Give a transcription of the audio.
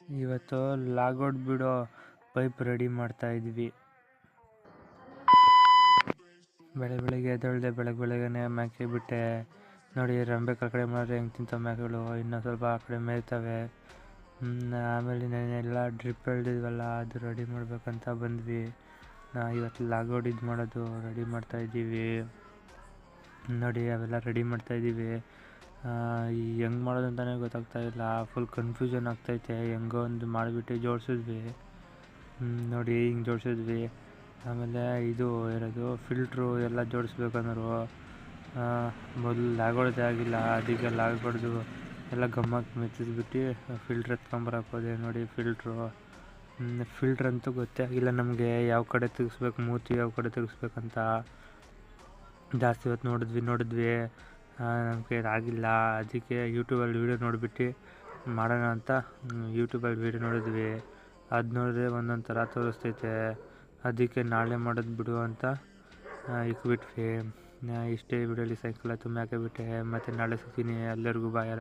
ಇವತ್ತು ಲಾಗೌಟ್ ಬಿಡೋ pipe ready ಮಾಡ್ತಾ ಇದ್ವಿ. ಬೆಳಗ್ಗೆ ಎದ್ದೇಳಿದೆ, ಬೆಳಗ್ಗೆನೆ ಮೇಕೆ ಬಿಟ್ಟೆ. ನೋಡಿ ರಂಬೆ ಕಡೆ ಮಾಡಿದ್ರೆ ಹೆಂಗೆ ತಿಂತಾವೆ ಮೇಕೆಗಳು, ಇನ್ನೂ ಸ್ವಲ್ಪ ಆ ಕಡೆ ಮೇಯ್ತವೆ. ಆಮೇಲೆ ನೆನ್ನೆಲ್ಲ ಡ್ರಿಪ್ ಎಳ್ದಿದ್ವಲ್ಲ, ಅದು ರೆಡಿ ಮಾಡ್ಬೇಕಂತ ಬಂದ್ವಿ. ಇವತ್ತು ಲಾಗೌಟ್ ಇದು ಮಾಡೋದು ರೆಡಿ ಮಾಡ್ತಾಯಿದ್ದೀವಿ. ನೋಡಿ ಅವೆಲ್ಲ ರೆಡಿ ಮಾಡ್ತಾಯಿದ್ದೀವಿ. ಹೆಂಗೆ ಮಾಡೋದು ಅಂತಲೇ ಗೊತ್ತಾಗ್ತಾಯಿಲ್ಲ, ಫುಲ್ ಕನ್ಫ್ಯೂಷನ್ ಆಗ್ತೈತೆ. ಹೆಂಗೋ ಒಂದು ಮಾಡಿಬಿಟ್ಟು ಜೋಡಿಸಿದ್ವಿ. ನೋಡಿ ಹಿಂಗೆ ಜೋಡಿಸಿದ್ವಿ. ಆಮೇಲೆ ಇದು ಇರೋದು ಫಿಲ್ಟ್ರು ಎಲ್ಲ ಜೋಡಿಸ್ಬೇಕಂದ್ರು ಮೊದಲು ಲಾಗೌಡದೇ ಆಗಿಲ್ಲ. ಅದಕ್ಕೆ ಲಾಗೌಡ್ದು ಎಲ್ಲ ಗಮ್ಮಕ್ಕೆ ಮೆಚ್ಚಿಸ್ಬಿಟ್ಟು ಫಿಲ್ಟ್ರ್ ಎತ್ಕೊಂಬರಕ್ಕೆ ಹೋದೆ. ನೋಡಿ ಫಿಲ್ಟ್ರ್ ಅಂತೂ ಗೊತ್ತೇ ಆಗಿಲ್ಲ ನಮಗೆ, ಯಾವ ಕಡೆ ತಿರ್ಗಿಸ್ಬೇಕು, ಮೂತಿ ಯಾವ ಕಡೆ ತಿರ್ಗಿಸ್ಬೇಕಂತ. ಜಾಸ್ತಿ ಹೊತ್ತು ನೋಡಿದ್ವಿ ನಮಗೆ ಆಗಿಲ್ಲ. ಅದಕ್ಕೆ ಯೂಟ್ಯೂಬಲ್ಲಿ ವೀಡಿಯೋ ನೋಡಿಬಿಟ್ಟು ಮಾಡೋಣ ಅಂತ ಯೂಟ್ಯೂಬಲ್ಲಿ ವೀಡಿಯೋ ನೋಡಿದ್ವಿ. ಅದು ನೋಡಿದ್ರೆ ಒಂದೊಂದು ಥರ ತೋರಿಸ್ತೈತೆ. ಅದಕ್ಕೆ ನಾಳೆ ಮಾಡೋದು ಬಿಡು ಅಂತ ಇಕ್ಬಿಟ್ವಿ. ಇಷ್ಟೇ ವಿಡಿಯೋಲಿ. ಸಾಯಂಕಾಲ ತುಂಬ ಬಿಟ್ಟೆ. ಮತ್ತು ನಾಳೆ ಸಿಗ್ತೀನಿ. ಎಲ್ಲರಿಗೂ ಬಾಯ್.